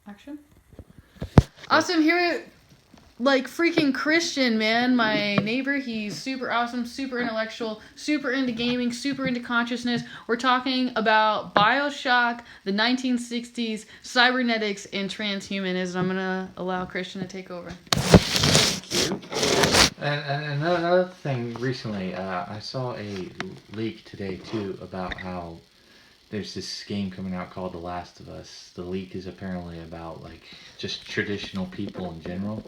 Action. Awesome. Here, like freaking Christian, man. My neighbor, he's super awesome, super intellectual, super into gaming, super into consciousness. We're talking about BioShock, the 1960s, cybernetics, and transhumanism. I'm gonna allow Christian to take over. Thank you. And another thing recently, I saw a leak today too about how there's this game coming out called The Last of Us. The leak is apparently about like just traditional people in general.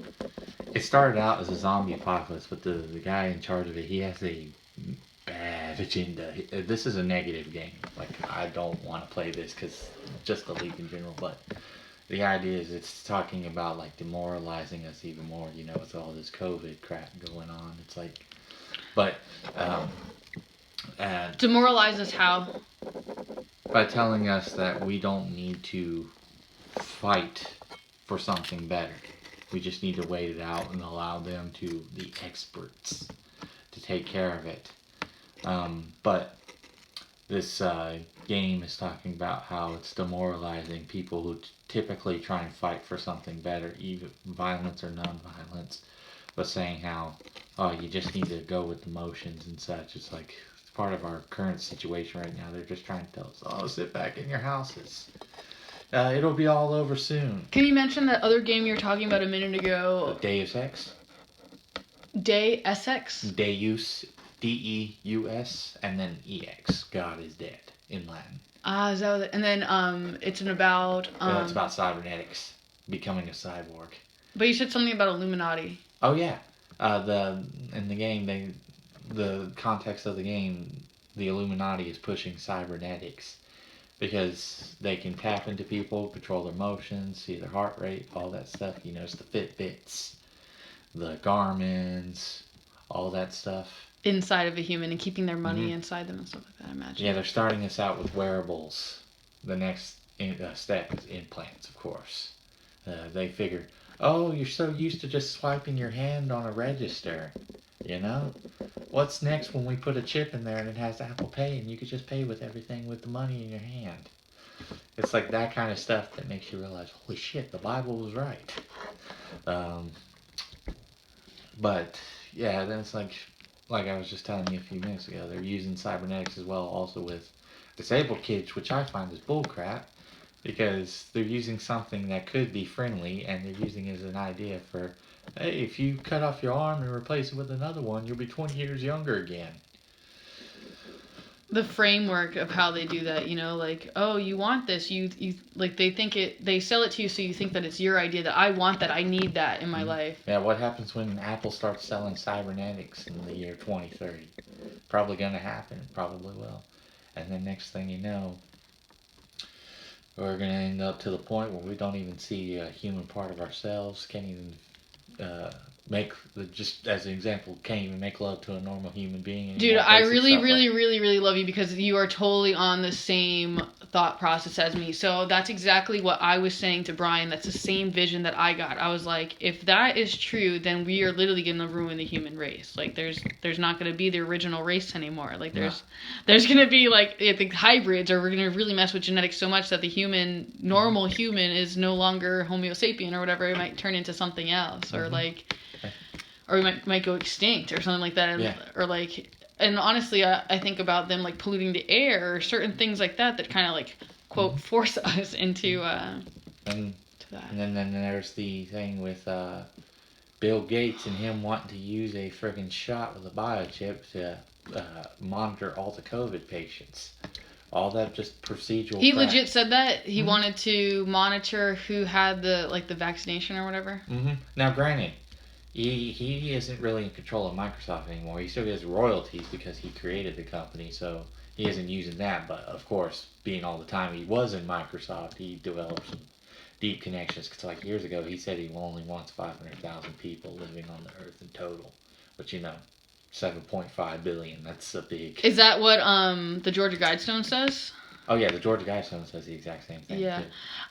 It started out as a zombie apocalypse, but the guy in charge of it, he has a bad agenda. This is a negative game. Like, I don't want to play this because just the leak in general, but the idea is it's talking about like demoralizing us even more, you know, with all this COVID crap going on. It's like, but, and Demoralize us how? by telling us that we don't need to fight for something better. We just need to wait it out and allow them to, the experts, to take care of it. But this game is talking about how it's demoralizing people who typically try and fight for something better, even violence or non-violence, but saying how, oh, you just need to go with the motions and such. It's like, it's part of our current situation right now. They're just trying to tell us, oh, sit back in your houses. It'll be all over soon. Can you mention that other game you were talking about a minute ago? Deus Ex. Deus Ex? Deus, Deus, and then EX. God is dead in Latin. Is that what it, and then it's about It's about cybernetics, becoming a cyborg. But you said something about Illuminati. Oh yeah, in the game the context of the game, the Illuminati is pushing cybernetics because they can tap into people, control their emotions, see their heart rate, all that stuff. You notice the Fitbits, the Garmins, all that stuff. Inside of a human and keeping their money inside them and stuff like that, I imagine. Yeah, they're starting us out with wearables. The next step is implants, of course. They figure, oh, you're so used to just swiping your hand on a register, you know? What's next when we put a chip in there and it has Apple Pay and you could just pay with everything with the money in your hand? It's like that kind of stuff that makes you realize, holy shit, the Bible was right. But, yeah, then it's like I was just telling you a few minutes ago, they're using cybernetics as well, also with disabled kids, which I find is bullcrap, because they're using something that could be friendly, and they're using it as an idea for, hey, if you cut off your arm and replace it with another one, you'll be 20 years younger again. The framework of how they do that, you know, like, oh, you want this, you like, they sell it to you so you think that it's your idea, that I want that, I need that in my life. Yeah, what happens when Apple starts selling cybernetics in the year 2030? Probably gonna happen, probably will. And then next thing you know, we're gonna end up to the point where we don't even see a human part of ourselves, can't even just as an example, can't even make love to a normal human being anymore. Dude, I really love you because you are totally on the same thought process as me. So that's exactly what I was saying to Brian. That's the same vision that I got. I was like, if that is true, then we are literally going to ruin the human race. Like, there's not going to be the original race anymore. Like, there's going to be, like, the hybrids, or we're going to really mess with genetics so much that the normal human is no longer Homo sapien or whatever. It might turn into something else, or, like... or we might go extinct or something like that, or like, and honestly, I think about them like polluting the air or certain things like that kind of like quote force us into to that. And then there's the thing with Bill Gates and him wanting to use a friggin' shot with a biochip to monitor all the COVID patients. All that just procedural. He legit said that he wanted to monitor who had the vaccination or whatever. Now, granted. He isn't really in control of Microsoft anymore. He still gets royalties because he created the company, so he isn't using that. But of course, being all the time he was in Microsoft, he developed some deep connections. Because like years ago, he said he only wants 500,000 people living on the Earth in total. But you know, 7.5 billion. That's a big. Is that what the Georgia Guidestone says? Oh yeah, the Georgia Guidestone says the exact same thing. Yeah.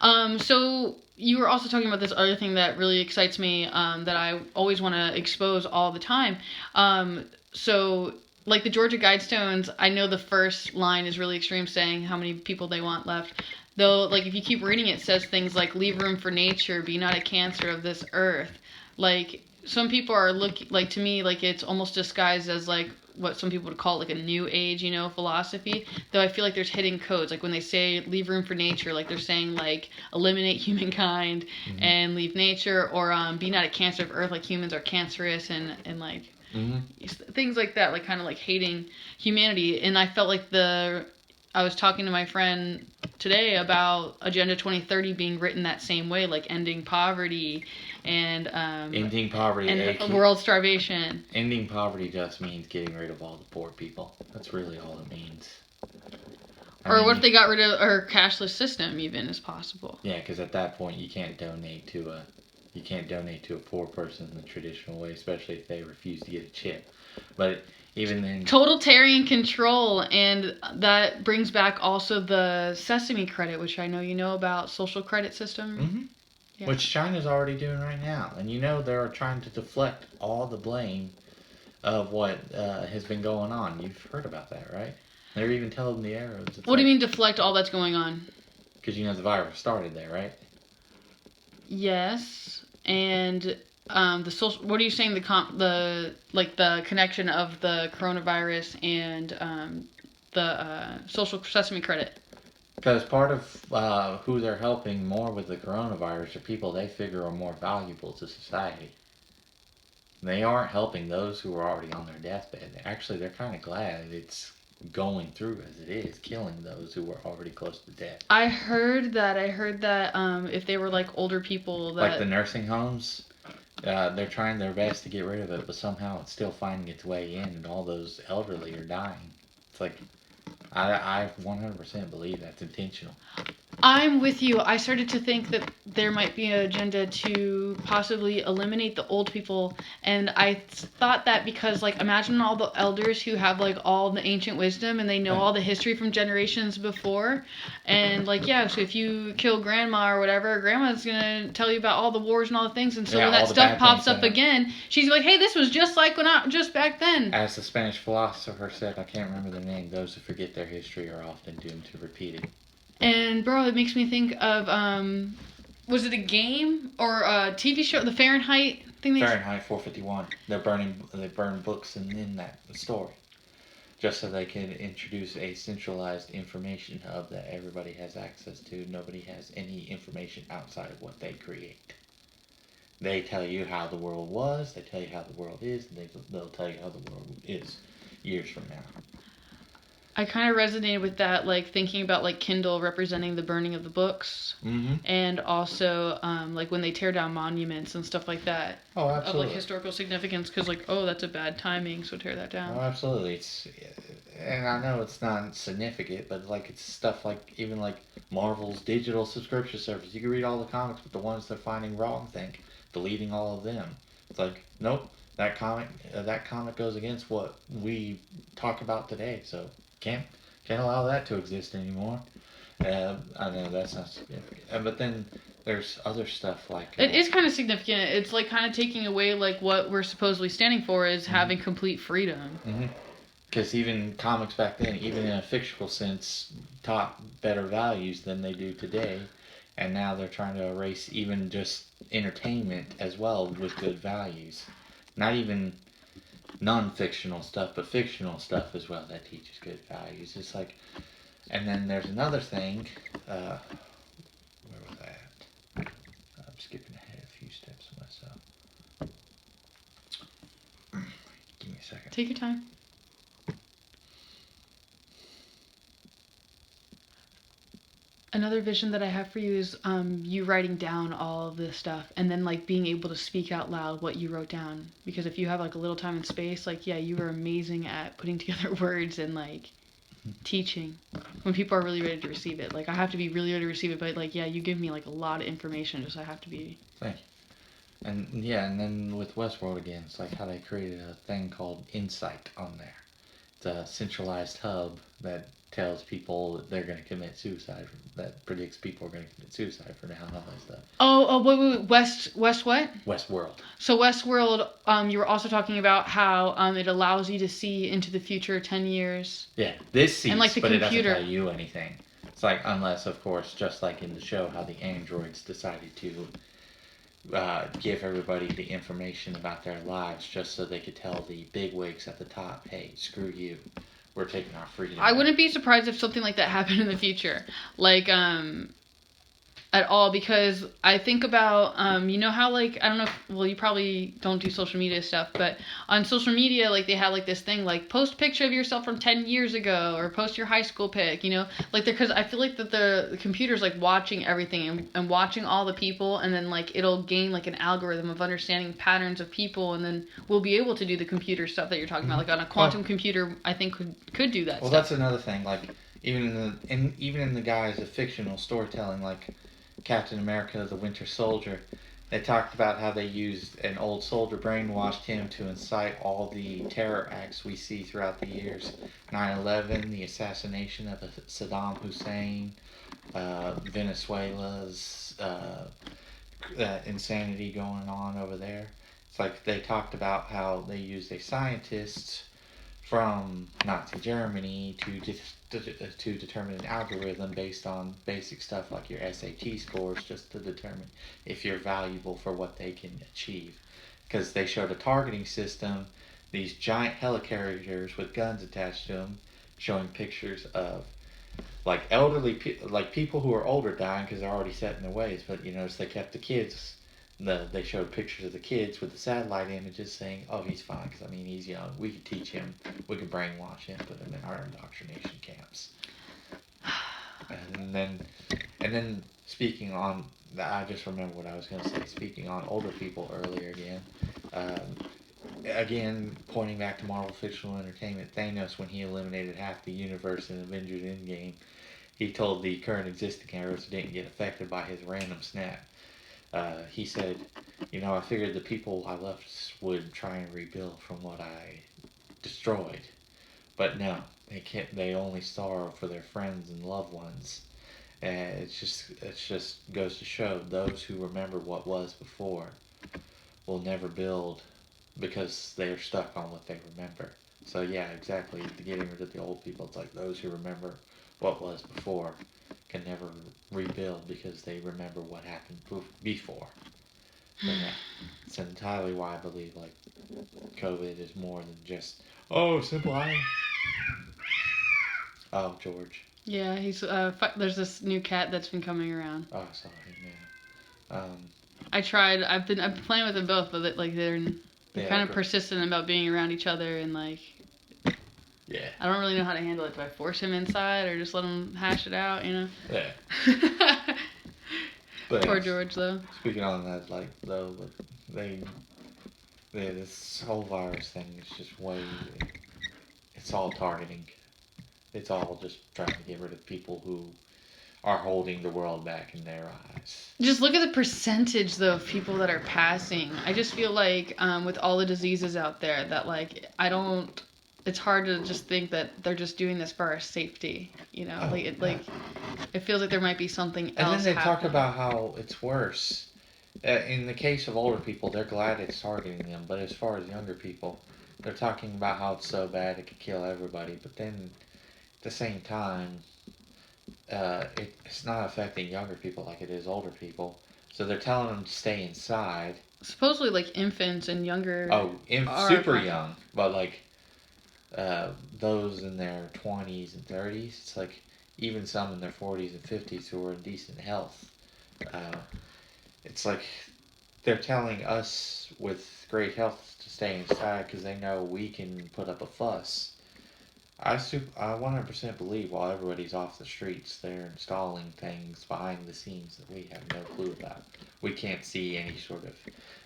Too. So you were also talking about this other thing that really excites me, that I always want to expose all the time. So like the Georgia Guidestones, I know the first line is really extreme, saying how many people they want left. Though, like, if you keep reading it says things like, leave room for nature, be not a cancer of this earth. Like, some people are looking, like, to me, like, it's almost disguised as, like, what some people would call, like, a new age, philosophy. Though I feel like there's hidden codes. Like, when they say leave room for nature, like, they're saying, like, eliminate humankind and leave nature, or be not a cancer of earth, like, humans are cancerous, and like, things like that, like, kind of, like, hating humanity. And I felt like I was talking to my friend today about Agenda 2030 being written that same way, like ending poverty and ending poverty and world starvation. Ending poverty just means getting rid of all the poor people. That's really all it means. What if they got rid of our cashless system even is possible? Yeah, because at that point you can't donate to a poor person in the traditional way, especially if they refuse to get a chip. But even then, totalitarian control, and that brings back also the Sesame credit, which I know you know about, social credit system. Yeah. Which China's already doing right now, and they're trying to deflect all the blame of what has been going on. You've heard about that, right? They're even telling the Arabs. What do you mean deflect all that's going on? Because the virus started there, right? Yes, and the social. What are you saying? The connection of the coronavirus and the social sesame credit. Because part of who they're helping more with the coronavirus are people they figure are more valuable to society. They aren't helping those who are already on their deathbed. Actually, they're kind of glad it's going through as it is, killing those who were already close to death. I heard that if they were like older people, like the nursing homes, they're trying their best to get rid of it, but somehow it's still finding its way in, and all those elderly are dying. It's like, I 100% believe that's intentional. I'm with you. I started to think that there might be an agenda to possibly eliminate the old people, and I thought that because, like, imagine all the elders who have, like, all the ancient wisdom, and they know all the history from generations before, and, like, yeah, so if you kill grandma or whatever, grandma's gonna tell you about all the wars and all the things, and so when that stuff pops up again, she's like, hey, this was just like just back then. As the Spanish philosopher said, I can't remember the name, those who forget their history are often doomed to repeat it. And bro, it makes me think of was it a game or a TV show? The Fahrenheit thing. Fahrenheit 451. They burn books in that story, just so they can introduce a centralized information hub that everybody has access to. Nobody has any information outside of what they create. They tell you how the world was. They tell you how the world is. And they'll tell you how the world is years from now. I kind of resonated with that, like thinking about like Kindle representing the burning of the books, and also like when they tear down monuments and stuff like that. Oh, absolutely. Of like historical significance, because like, oh, that's a bad timing, so tear that down. Oh, absolutely. And I know it's not significant, but like it's stuff like even like Marvel's digital subscription service. You can read all the comics, but the ones they're finding wrong, deleting all of them. It's like, nope, that comic goes against what we talk about today, so. Can't allow that to exist anymore. I know that's not significant. But then there's other stuff like... it is kind of significant. It's like kind of taking away like what we're supposedly standing for is having complete freedom. Because even comics back then, even in a fictional sense, taught better values than they do today. And now they're trying to erase even just entertainment as well with good values. Not even... non-fictional stuff, but fictional stuff as well that teaches good values. It's like, and then there's another thing. Where was I at? I'm skipping ahead a few steps myself. Give me a second. Take your time. Another vision that I have for you is you writing down all of this stuff and then like being able to speak out loud what you wrote down. Because if you have like a little time and space, like, yeah, you were amazing at putting together words and like teaching when people are really ready to receive it. Like I have to be really ready to receive it, but like, yeah, you give me like a lot of information, just I have to be. Thank you. And yeah, and then with Westworld again, it's like how they created a thing called Insight on there. It's a centralized hub that tells people that they're going to commit suicide, that predicts people are going to commit suicide for now and all that stuff. Wait, West what? Westworld. So Westworld, you were also talking about how it allows you to see into the future 10 years. Yeah, this sees, and like the but computer. It doesn't tell you anything. It's like, unless, of course, just like in the show, how the androids decided to give everybody the information about their lives just so they could tell the bigwigs at the top, hey, screw you. We're taking our freedom. I wouldn't be surprised if something like that happened in the future. Like, at all, because I think about you know how, like, I don't know if, well, you probably don't do social media stuff, but on social media, like, they have like this thing like post a picture of yourself from 10 years ago, or post your high school pic, you know, like, because I feel like that the computer's like watching everything, and watching all the people, and then like it'll gain like an algorithm of understanding patterns of people, and then we'll be able to do the computer stuff that you're talking about, like on a quantum computer. I think could do that well, stuff. that's another thing, like, even in the guise of fictional storytelling, like Captain America: The Winter Soldier, they talked about how they used an old soldier, brainwashed him to incite all the terror acts we see throughout the years. 9/11, the assassination of Saddam Hussein, Venezuela's insanity going on over there. It's like they talked about how they used a scientist from Nazi Germany to determine an algorithm based on basic stuff like your SAT scores, just to determine if you're valuable for what they can achieve. Because they showed a targeting system, these giant helicarriers with guns attached to them, showing pictures of like like people who are older dying because they're already set in their ways. But you notice they kept the kids. They showed pictures of the kids with the satellite images saying, "Oh, he's fine because I mean he's young. We could teach him. We could brainwash him, put him in our indoctrination camps." And then speaking on, I just remember what I was going to say. Speaking on older people earlier again. Again, pointing back to Marvel fictional entertainment, Thanos, when he eliminated half the universe in Avengers Endgame, he told the current existing heroes didn't get affected by his random snap. He said, I figured the people I left would try and rebuild from what I destroyed. But no, they only sorrow for their friends and loved ones. And it just goes to show those who remember what was before will never build because they're stuck on what they remember. So yeah, exactly. Getting rid of the old people, it's like those who remember what was before can never rebuild because they remember what happened before. But yeah, it's entirely why I believe like COVID is more than just simple iron. Oh, George. Yeah, he's there's this new cat that's been coming around. Oh, sorry, man. I tried. I've been playing with them both, but like they're Yeah, kind of persistent about being around each other, and like, yeah, I don't really know how to handle it. Do I force him inside or just let him hash it out? You know. yeah. But Poor George, though. speaking on that, like though, this whole virus thing is just way. It's all targeting. It's all just trying to get rid of people who are holding the world back in their eyes. Just look at the percentage, though, of people that are passing. I just feel like with all the diseases out there, that like I don't. It's hard to just think that they're just doing this for our safety. You know, it feels like there might be something else. And then they happening. talk about how it's worse. In the case of older people, they're glad it's targeting them, but as far as younger people, they're talking about how it's so bad it could kill everybody. But then, at the same time, it's not affecting younger people like it is older people. So they're telling them to stay inside. Supposedly, like infants and younger. Oh, super young, but like those in their 20s and 30s. It's like even some in their 40s and 50s who are in decent health. Uh, it's like they're telling us with great health to stay inside because they know we can put up a fuss. I 100% believe while everybody's off the streets, they're installing things behind the scenes that we have no clue about. We can't see any sort of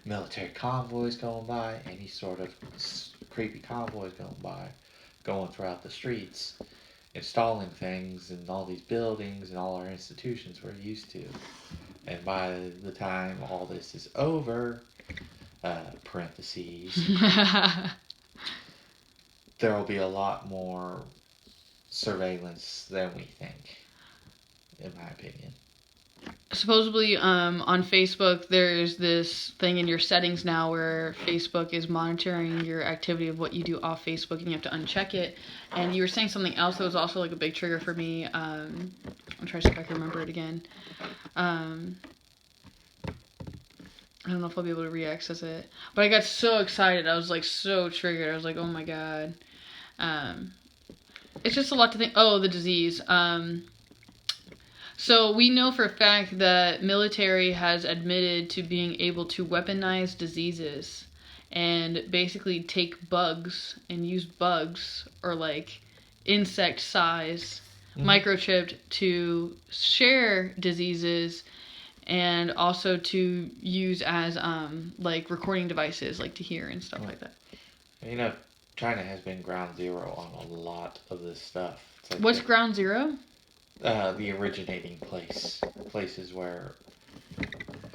military convoys going by, any sort of creepy convoys going throughout the streets, installing things in all these buildings and all our institutions we're used to. And by the time all this is over, parentheses, there will be a lot more surveillance than we think, in my opinion. supposedly on Facebook there's this thing in your settings now where Facebook is monitoring your activity of what you do off Facebook and you have to uncheck it. And you were saying something else that was also like a big trigger for me. I'm trying to see if I can remember it again. I don't know if I'll be able to re-access it, but I got so excited. I was like so triggered. I was like, oh my god. It's just a lot to think. Oh, the disease. So we know for a fact that military has admitted to being able to weaponize diseases and basically take bugs and use bugs or like insect size microchipped to share diseases and also to use as like recording devices like to hear and stuff like that. China has been ground zero on a lot of this stuff. It's like What's ground zero? The originating places where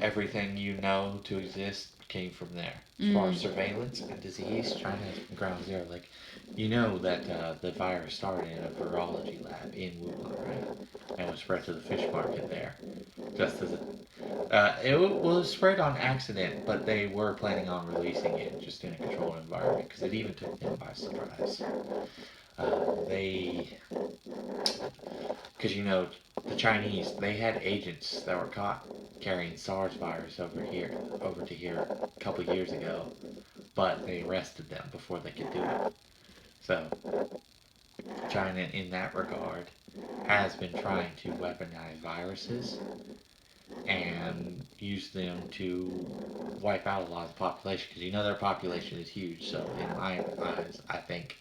everything you know to exist came from there. As far as surveillance and disease, China has been ground zero. Like, you know that the virus started in a virology lab in Wuhan, right? And was spread to the fish market there. Just as it was spread on accident, but they were planning on releasing it just in a controlled environment because it even took them by surprise. Because the Chinese, they had agents that were caught carrying SARS virus over to here a couple of years ago, but they arrested them before they could do it. So China, in that regard, has been trying to weaponize viruses and use them to wipe out a lot of the population because their population is huge. So in my eyes, I think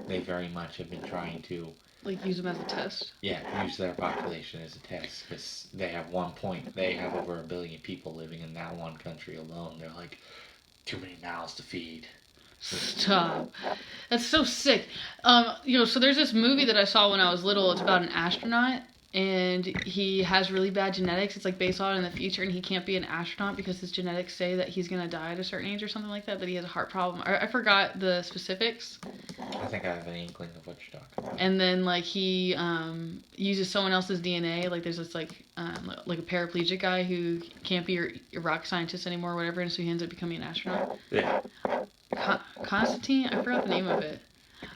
they very much have been trying to like use them as a test. Yeah, use their population as a test because they have they have over 1 billion people living in that one country alone. They're like too many mouths to feed. Stop. That's so sick. So there's this movie that I saw when I was little. It's about an astronaut, and he has really bad genetics. It's like based on in the future, and he can't be an astronaut because his genetics say that he's gonna die at a certain age or something like that. That he has a heart problem. I forgot the specifics. I think I have an inkling of what you're talking about. And then like he uses someone else's DNA. Like there's this like a paraplegic guy who can't be a rock scientist anymore or whatever, and so he ends up becoming an astronaut. Yeah. Constantine, I forgot the name of it.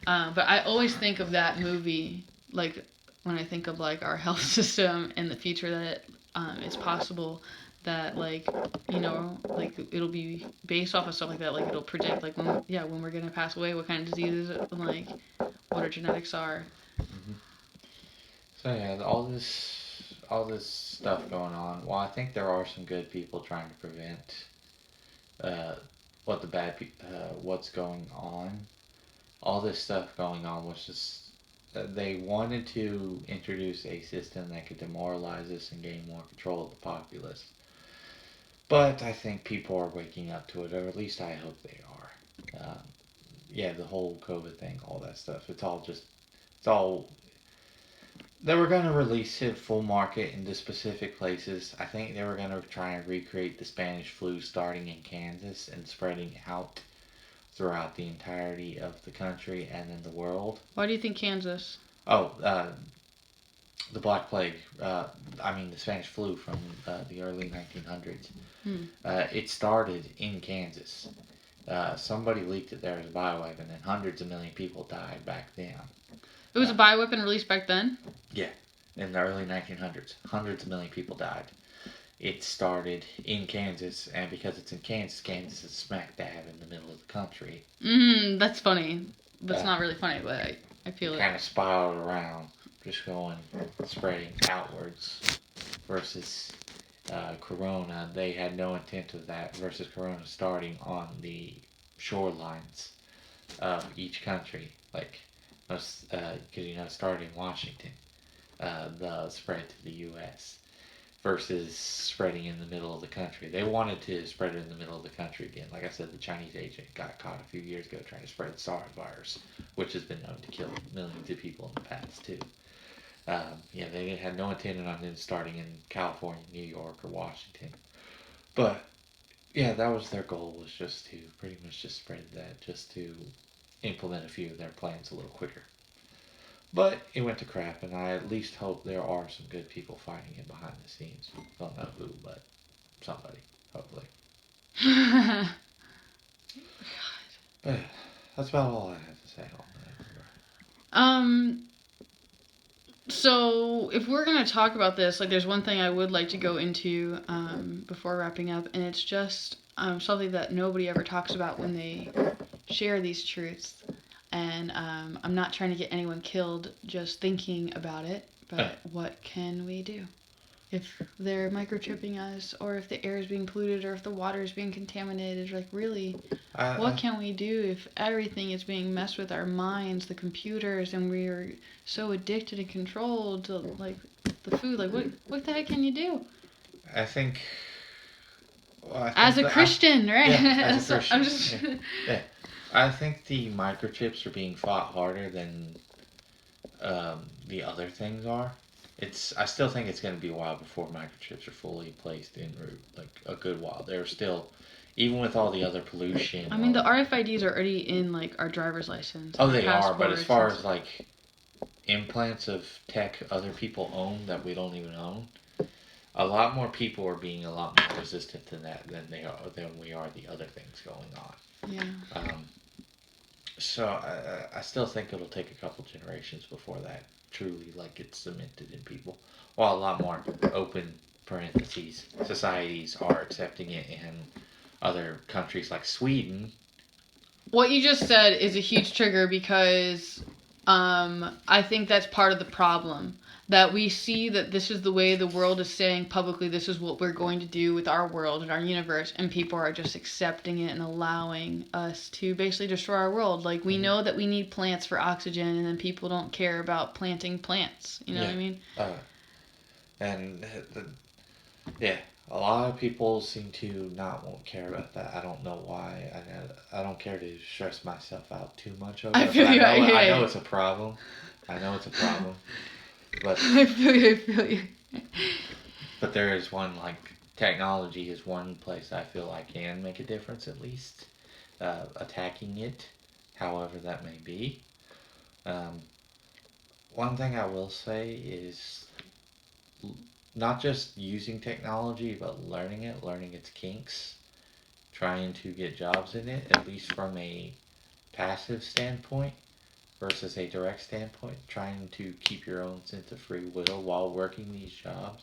But I always think of that movie, like when I think of like our health system in the future, that it's possible that like like it'll be based off of stuff like that. Like it'll predict like when we're gonna pass away, what kind of diseases and like what our genetics are. Mm-hmm. So yeah, all this stuff going on. Well, I think there are some good people trying to prevent uh, what's going on. All this stuff going on was just they wanted to introduce a system that could demoralize us and gain more control of the populace. But I think people are waking up to it, or at least I hope they are. The whole COVID thing, all that stuff. It's all. They were going to release it full market into specific places. I think they were going to try and recreate the Spanish flu starting in Kansas and spreading out throughout the entirety of the country and in the world. Why do you think Kansas? Oh, the Black Plague. The Spanish flu from the early 1900s. It started in Kansas. Somebody leaked it there as a bioweapon, and hundreds of million people died back then. It was a bioweapon released back then? Yeah, in the early 1900s. Hundreds of million people died. It started in Kansas, and because it's in Kansas, Kansas is smack dab in the middle of the country. That's funny. That's not really funny, but I feel it. Kind of spiraled around, just spreading outwards. Versus Corona, they had no intent of that. Versus Corona starting on the shorelines of each country, like because started in Washington, the spread to the U.S. versus spreading in the middle of the country. They wanted to spread it in the middle of the country again. Like I said, the Chinese agent got caught a few years ago trying to spread SARS virus, which has been known to kill millions of people in the past too. They had no intent on it starting in California, New York, or Washington. But that was their goal, was just to pretty much just spread that, just to implement a few of their plans a little quicker. But it went to crap, and I at least hope there are some good people fighting it behind the scenes. Don't know who, but somebody, hopefully. But that's about all I have to say on that. um. So if we're gonna talk about this, like, there's one thing I would like to go into before wrapping up, and it's just something that nobody ever talks about when they share these truths. And I'm not trying to get anyone killed just thinking about it, but what can we do if they're microchipping us, or if the air is being polluted, or if the water is being contaminated? Like, really, what can we do if everything is being messed with, our minds, the computers, and we're so addicted and controlled to, like, the food? Like, what the heck can you do? I think. Well, As a Christian, right? Yeah, as a Christian. I'm just. Yeah. I think the microchips are being fought harder than the other things are. I still think it's going to be a while before microchips are fully placed in route, like a good while. They're still, even with all the other pollution. I mean, the RFIDs are already in, like, our driver's license. Oh, they are, but as far as like implants of tech other people own that we don't even own, a lot more people are being a lot more resistant to that than we are the other things going on. Yeah. So I still think it'll take a couple generations before that truly like gets cemented in people. While a lot more open parentheses societies are accepting it in other countries like Sweden. What you just said is a huge trigger because I think that's part of the problem. That we see that this is the way the world is saying publicly, this is what we're going to do with our world and our universe, and people are just accepting it and allowing us to basically destroy our world. Like, we know that we need plants for oxygen, and then people don't care about planting plants. You know what I mean? And yeah, a lot of people seem to not won't care about that. I don't know why. I don't care to stress myself out too much over it. I know it's a problem. I know it's a problem. But I feel you. But there is one, like, technology is one place I feel I can make a difference at least. Attacking it, however that may be. One thing I will say is not just using technology, but learning its kinks, trying to get jobs in it, at least from a passive standpoint versus a direct standpoint, trying to keep your own sense of free will while working these jobs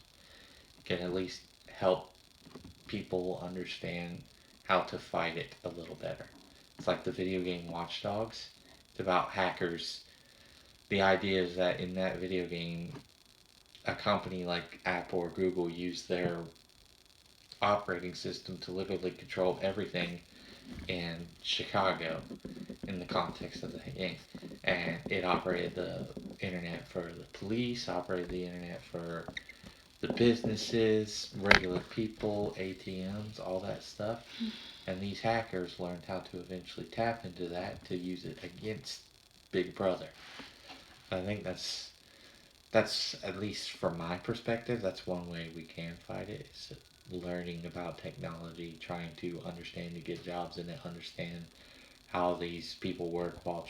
can at least help people understand how to fight it a little better. It's like the video game Watch Dogs. It's about hackers. The idea is that in that video game, a company like Apple or Google used their operating system to literally control everything in Chicago in the context of the game. And it operated the internet for the police, operated the internet for the businesses, regular people, ATMs, all that stuff. And these hackers learned how to eventually tap into that to use it against Big Brother. I think that's at least from my perspective, that's one way we can fight it, is learning about technology, trying to understand to get jobs in it, understand how these people work while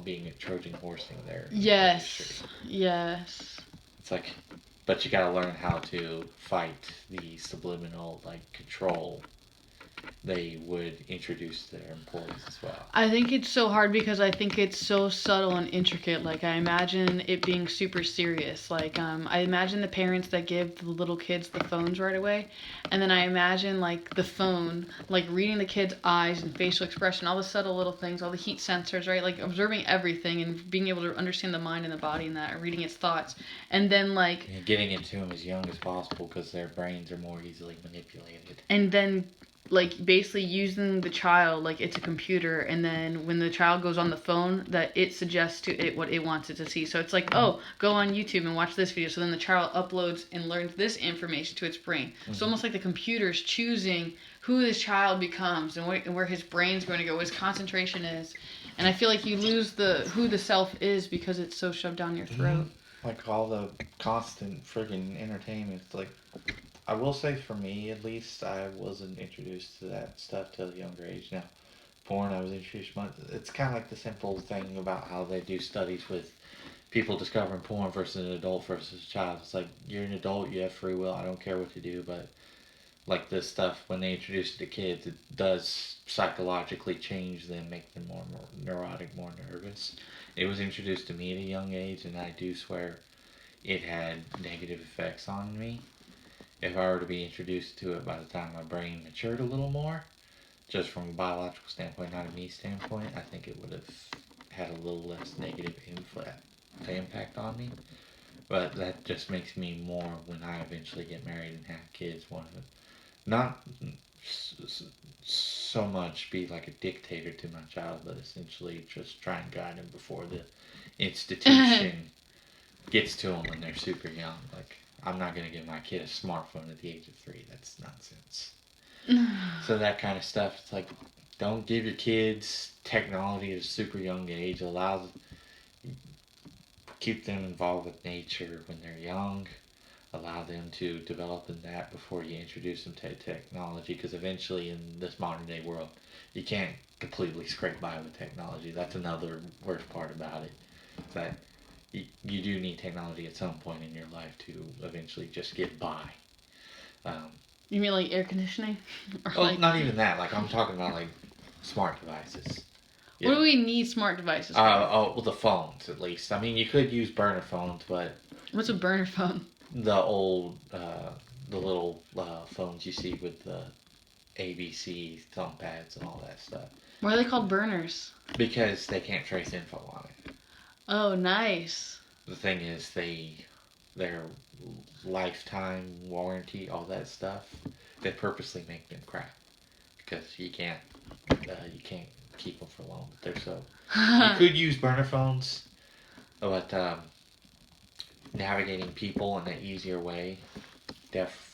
being a Trojan horsing their industry. Yes. It's like, but you gotta learn how to fight the subliminal, like, control they would introduce to their employees as well. I think it's so hard because I think it's so subtle and intricate. Like, I imagine it being super serious. Like, I imagine the parents that give the little kids the phones right away. And then I imagine, like, the phone, like, reading the kid's eyes and facial expression, all the subtle little things, all the heat sensors, right? Like, observing everything and being able to understand the mind and the body and that, and reading its thoughts. And then, like... and getting it to them as young as possible because their brains are more easily manipulated. And then... like, basically using the child like it's a computer, and then when the child goes on the phone, that it suggests to it what it wants it to see. So it's like, oh, go on YouTube and watch this video. So then the child uploads and learns this information to its brain. It's almost like the computer's choosing who this child becomes and where his brain's going to go, what his concentration is. And I feel like you lose who the self is because it's so shoved down your throat. Like all the constant friggin' entertainment. It's like, I will say for me, at least, I wasn't introduced to that stuff till a younger age. Now, porn, I was introduced. It's kind of like the simple thing about how they do studies with people discovering porn versus an adult versus a child. It's like you're an adult, you have free will. I don't care what you do, but like this stuff when they introduce it to kids, it does psychologically change them, make them more neurotic, more nervous. It was introduced to me at a young age, and I do swear it had negative effects on me. If I were to be introduced to it by the time my brain matured a little more, just from a biological standpoint, not a me standpoint, I think it would have had a little less negative impact on me. But that just makes me more, when I eventually get married and have kids, want to not so much be like a dictator to my child, but essentially just try and guide them before the institution gets to them when they're super young. Like, I'm not going to give my kid a smartphone at the age of 3. That's nonsense. So that kind of stuff, it's like, don't give your kids technology at a super young age. Keep them involved with nature when they're young. Allow them to develop in that before you introduce them to technology, because eventually in this modern day world, you can't completely scrape by with technology. That's another worst part about it. Is that you do need technology at some point in your life to eventually just get by. You mean like air conditioning? Not even that. Like, I'm talking about like smart devices. Yeah. What do we need smart devices for? Well, the phones at least. I mean, you could use burner phones, but what's a burner phone? The old, the little phones you see with the ABC thumb pads and all that stuff. Why are they called burners? Because they can't trace info on it. Oh, nice. The thing is, their lifetime warranty, all that stuff, they purposely make them crap because you can't keep them for long. They're so. You could use burner phones, but navigating people in an easier way.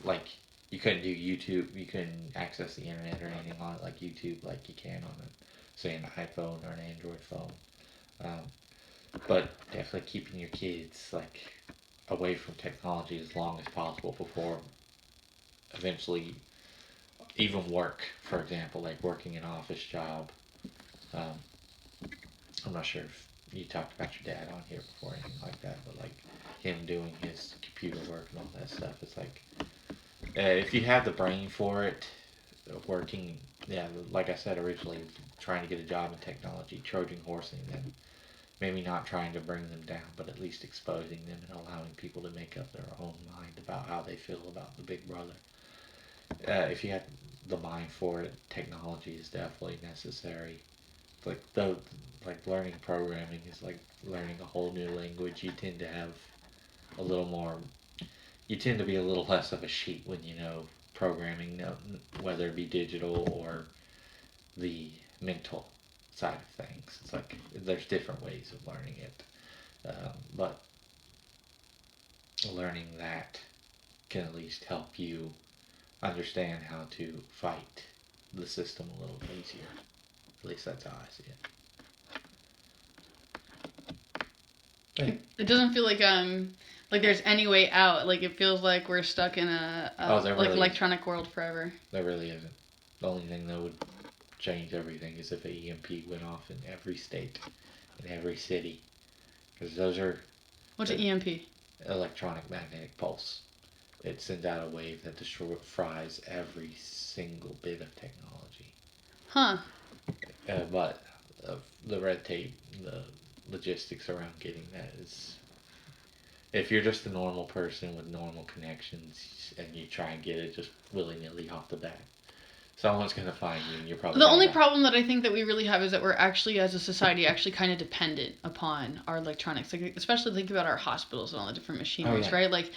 Like, you couldn't do YouTube, you couldn't access the internet or anything on it like YouTube, like you can on say an iPhone or an Android phone. But definitely keeping your kids like away from technology as long as possible before eventually even work, for example, like working an office job. I'm not sure if you talked about your dad on here before or anything like that, but like him doing his computer work and all that stuff, it's like if you have the brain for it, working, yeah, like I said originally, trying to get a job in technology, Trojan horsing them, maybe not trying to bring them down, but at least exposing them and allowing people to make up their own mind about how they feel about the big brother. If you have the mind for it, technology is definitely necessary. Like learning programming is like learning a whole new language. You tend to have a little more. You tend to be a little less of a sheep when you know programming, whether it be digital or the mental side of things. It's like there's different ways of learning it, but learning that can at least help you understand how to fight the system a little easier. At least that's how I see it. It doesn't feel like there's any way out. Like it feels like we're stuck in a like electronic world forever. There really isn't. The only thing that would change everything is if an EMP went off in every state, in every city, because those are. What's an EMP? Electronic magnetic pulse. It sends out a wave that fries every single bit of technology. Huh. But the red tape, the logistics around getting that is, if you're just a normal person with normal connections and you try and get it just willy-nilly off the bat, someone's going to find you and you're probably... The only problem that I think that we really have is that we're actually, as a society, actually kind of dependent upon our electronics. Like, especially think about our hospitals and all the different machineries, right? Like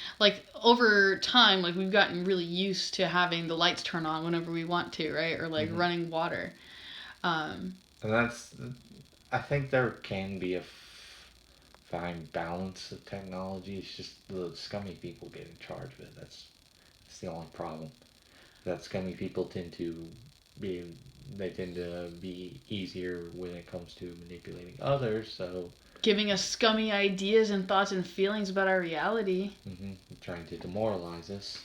over time, like we've gotten really used to having the lights turn on whenever we want to, right? Or like running water. And that's... I think there can be a fine balance of technology. It's just the scummy people get in charge of it. That's the only problem. That scummy people tend to be easier when it comes to manipulating others, so... Giving us scummy ideas and thoughts and feelings about our reality. Trying to demoralize us.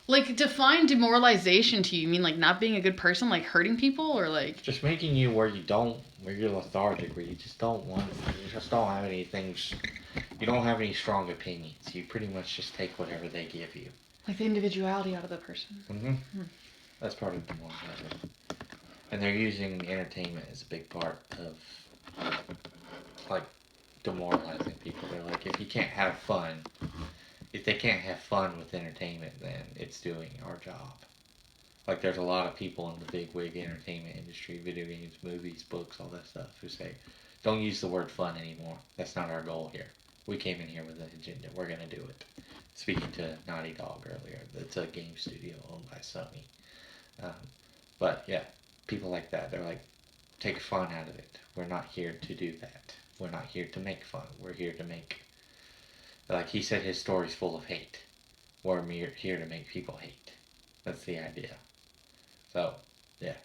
Like, define demoralization to you. You mean like not being a good person, like hurting people, or like Just making you where you're lethargic, where you just don't have anything, you don't have any strong opinions. You pretty much just take whatever they give you. like the individuality out of the person? That's part of demoralizing. And they're using entertainment as a big part of, like, demoralizing people. They're like, if they can't have fun with entertainment, then it's doing our job. Like, there's a lot of people in the big wig entertainment industry, video games, movies, books, all that stuff, who say, don't use the word fun anymore. That's not our goal here. We came in here with an agenda. We're going to do it. Speaking to Naughty Dog earlier, it's a game studio owned by Sony. But yeah, people like that, they're like, take fun out of it. We're not here to do that. We're not here to make fun. We're here to make, like he said, his story's full of hate. We're here to make people hate. That's the idea. So, yeah.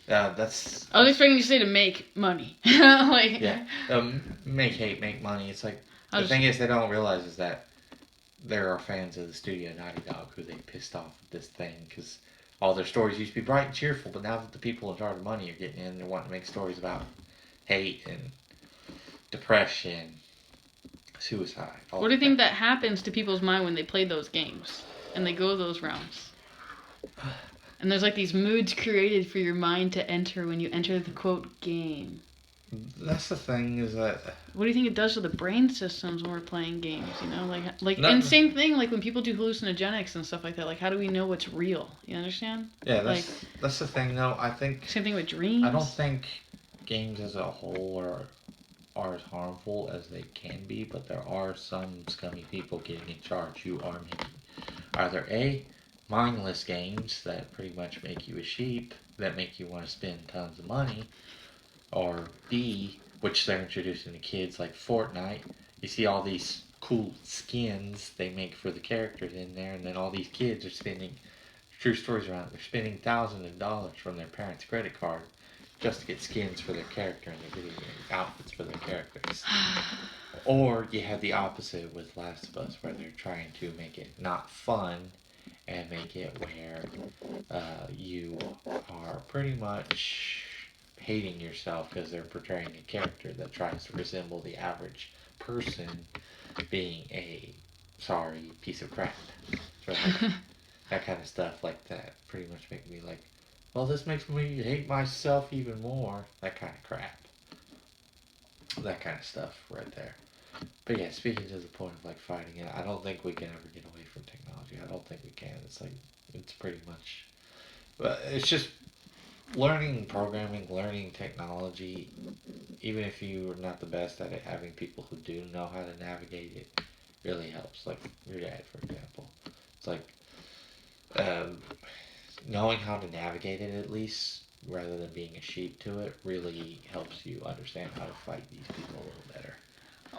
That's. I was expecting you to say to make money. Like, yeah. Make hate, make money. It's like, the just, thing is, they don't realize is that there are fans of the studio Naughty Dog who they pissed off with this thing because all their stories used to be bright and cheerful, but now that the people in charge of money are getting in, they're wanting to make stories about hate and depression, suicide. what do you think that happens to people's mind when they play those games and they go those rounds? And there's like these moods created for your mind to enter when you enter the quote game. That's the thing is that. What do you think it does to the brain systems when we're playing games? You know, like No. and same thing like when people do hallucinogenics and stuff like that. Like, how do we know what's real? You understand? Yeah, that's the thing though. I think. Same thing with dreams. I don't think games as a whole are as harmful as they can be, but there are some scummy people getting in charge who are making either A, mindless games that pretty much make you a sheep, that make you want to spend tons of money, or B, which they're introducing to kids like Fortnite. You see all these cool skins they make for the characters in there, and then all these kids are spending, true stories around it, they're spending thousands of dollars from their parents' credit card just to get skins for their character and their video game outfits for their characters. Or you have the opposite with Last of Us, where they're trying to make it not fun and make it where you are pretty much hating yourself because they're portraying a character that tries to resemble the average person being a sorry piece of crap. So like, that kind of stuff like that pretty much make me like, well, this makes me hate myself even more. That kind of crap. That kind of stuff right there. But yeah, speaking to the point of like fighting it, I don't think we can ever get away from technology. I don't think we can. It's like, it's pretty much, but it's just learning programming, learning technology, even if you're not the best at it, having people who do know how to navigate it really helps. Like your dad, for example. It's like, knowing how to navigate it at least, rather than being a sheep to it, really helps you understand how to fight these people a little better.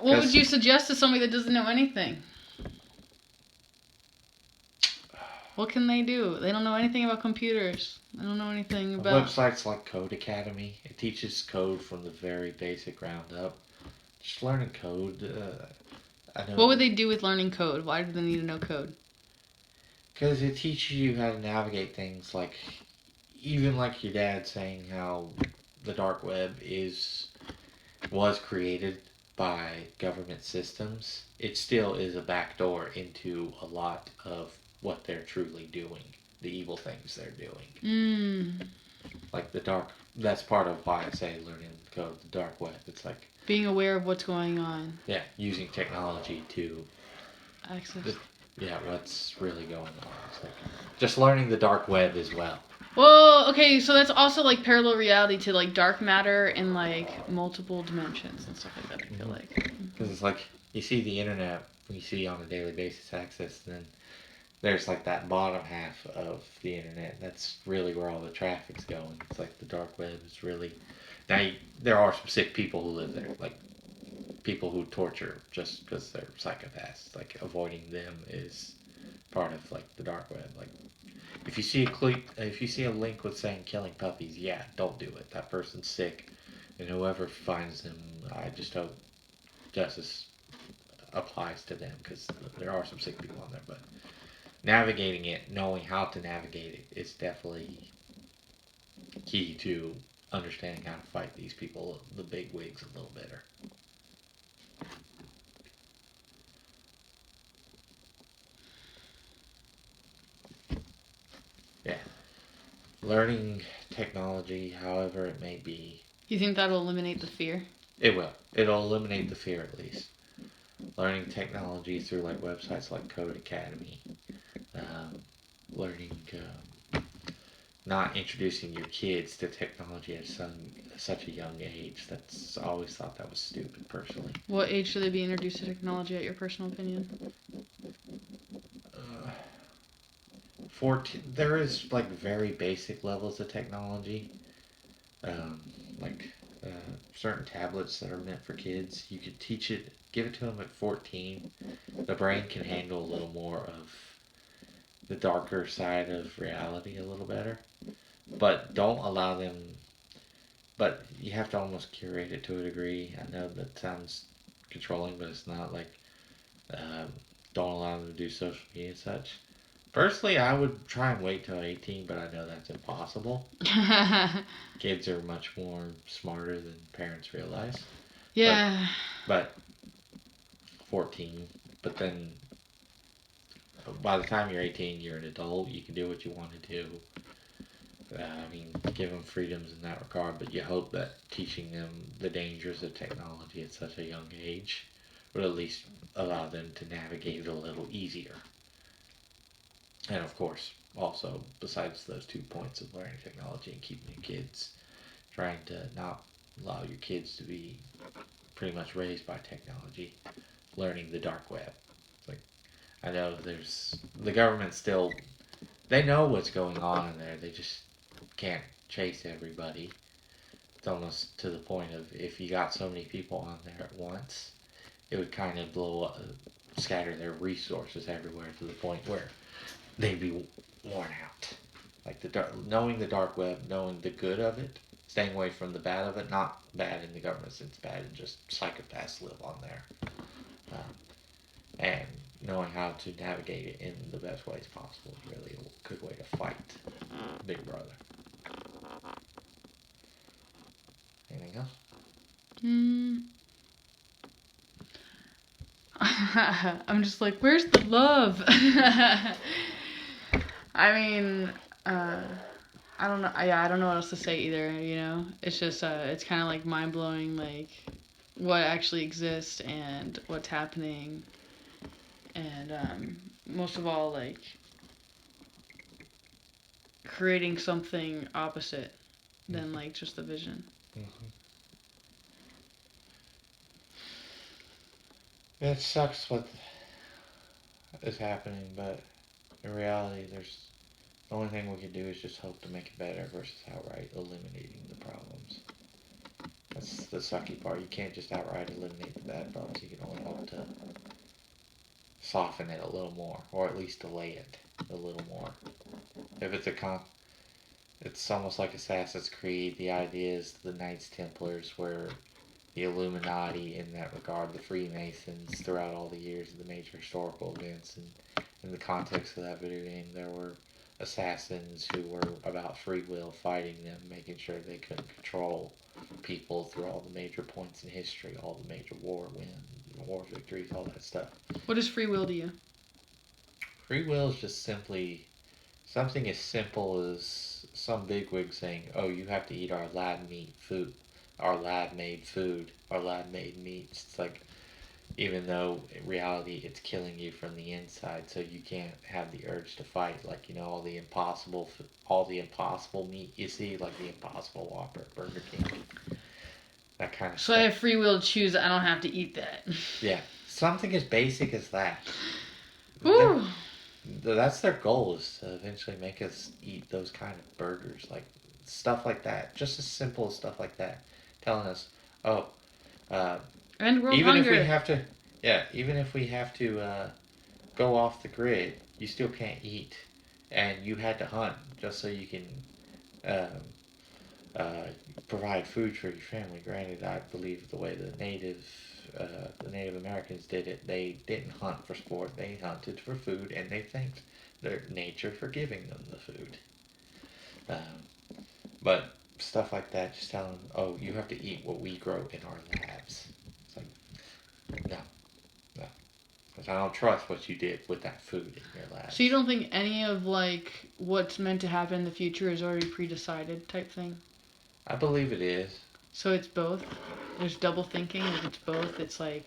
What would you suggest to somebody that doesn't know anything? What can they do? They don't know anything about computers. They don't know anything about... Websites like Code Academy. It teaches code from the very basic ground up. Just learning code. I know. What would they do with learning code? Why do they need to know code? Because it teaches you how to navigate things like... Even like your dad saying how the dark web was created by government systems. It still is a backdoor into a lot of what they're truly doing, the evil things they're doing. Like that's part of why I say learning the code of the dark web. It's like being aware of what's going on. Yeah, using technology to access. What's really going on. It's like just learning the dark web as well. Well, okay, so that's also like parallel reality to like dark matter in like multiple dimensions and stuff like that, I feel like. Because it's like you see the internet, you see on a daily basis access, and then there's like that bottom half of the internet. That's really where all the traffic's going. It's like the dark web is really... Now, there are some sick people who live there, like people who torture just because they're psychopaths. Like avoiding them is part of like the dark web. Like if you see a link with saying killing puppies, yeah, don't do it. That person's sick, and whoever finds them, I just hope justice applies to them because there are some sick people on there. But navigating it, knowing how to navigate it, is definitely key to understanding how to fight these people, the big wigs, a little better. Yeah. Learning technology, however it may be, You think that'll eliminate the fear? it will. It'll eliminate the fear at least. Learning technology through like websites like Code Academy, learning, not introducing your kids to technology at such a young age. That's I always thought that was stupid, personally. What age should they be introduced to technology, at your personal opinion? 14. There is like very basic levels of technology, um, like certain tablets that are meant for kids. You could teach it, give it to them at 14. The brain can handle a little more of the darker side of reality a little better, but don't allow them. But you have to almost curate it to a degree. I know that sounds controlling, but it's not. Like, um, don't allow them to do social media and such. Personally, I would try and wait till 18, but I know that's impossible. Kids are much more smarter than parents realize. Yeah. But 14. But then by the time you're 18, you're an adult. You can do what you want to do. I mean, give them freedoms in that regard, but you hope that teaching them the dangers of technology at such a young age would at least allow them to navigate it a little easier. And of course, also, besides those 2 points of learning technology and keeping your kids, trying to not allow your kids to be pretty much raised by technology, learning the dark web. Like, I know there's the government still, they know what's going on in there. They just can't chase everybody. It's almost to the point of, if you got so many people on there at once, it would kind of blow up, scatter their resources everywhere to the point where they'd be worn out. Like knowing the dark web, knowing the good of it, staying away from the bad of it. Not bad in the government sense, bad in just psychopaths live on there, and knowing how to navigate it in the best ways possible is really a good way to fight Big Brother. Anything else? I'm just like, where's the love? I mean, I don't know. Yeah, I don't know what else to say either. It's just, it's kind of like mind blowing, like what actually exists and what's happening, and most of all, like creating something opposite than like just the vision. Mm-hmm. It sucks what is happening, but in reality, the only thing we can do is just hope to make it better versus outright eliminating the problems. That's the sucky part. You can't just outright eliminate the bad problems. You can only hope to soften it a little more, or at least delay it a little more. If it's it's almost like Assassin's Creed. The idea is the Knights Templars, where the Illuminati, in that regard, the Freemasons, throughout all the years of the major historical events, and in the context of that video game, there were assassins who were about free will, fighting them, making sure they couldn't control people through all the major points in history, all the major war victories, all that stuff. What is free will to you? Free will is just simply something as simple as some bigwig saying, "Oh, you have to eat our lab-made food, our lab-made food, our lab-made meats." It's like, even though in reality it's killing you from the inside, so you can't have the urge to fight. Like, all the impossible meat you see, like the Impossible Whopper at Burger King, that kind of So stuff. I have free will to choose. I don't have to eat that. Yeah, something as basic as that. Woo! That's their goal, is to eventually make us eat those kind of burgers, like stuff like that. Just as simple as stuff like that, telling us, "Oh, uh, End world even if we hunger. have to, yeah, even if we have to go off the grid, you still can't eat, and you had to hunt just so you can um, uh, provide food for your family." Granted, I believe the way the Native Americans did it, they didn't hunt for sport; they hunted for food, and they thanked their nature for giving them the food. But stuff like that, just telling them, oh, you have to eat what we grow in our labs. It's like, no. Because I don't trust what you did with that food in your lab. So you don't think any of like what's meant to happen in the future is already pre-decided type thing? I believe it is. So it's both. There's double thinking. If it's both, it's like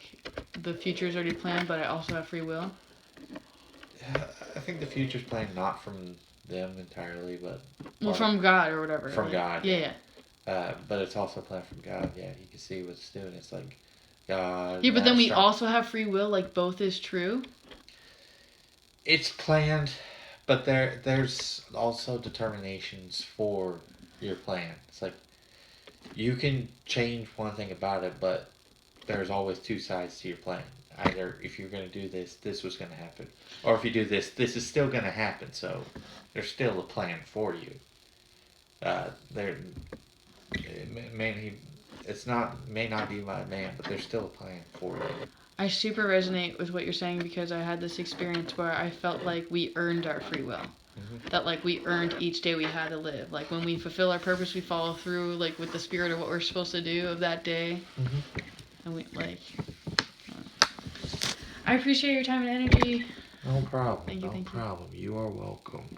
the future is already planned, but I also have free will. I think the future's planned not from them entirely, but From God or whatever. From like, God. Yeah. But it's also planned from God. Yeah, he can see what's doing. It's like God. Yeah, but then we also have free will. Like both is true. It's planned, but there's also determinations for your plan. It's like you can change one thing about it, but there's always two sides to your plan. Either if you're going to do this, this was going to happen, or if you do this, this is still going to happen. So there's still a plan for you. There, may not be my man, but there's still a plan for you. I super resonate with what you're saying because I had this experience where I felt like we earned our free will. Mm-hmm. That like we earned each day we had to live. Like when we fulfill our purpose, we follow through like with the spirit of what we're supposed to do of that day. Mm-hmm. And we like. I appreciate your time and energy. No problem. Thank you. You are welcome.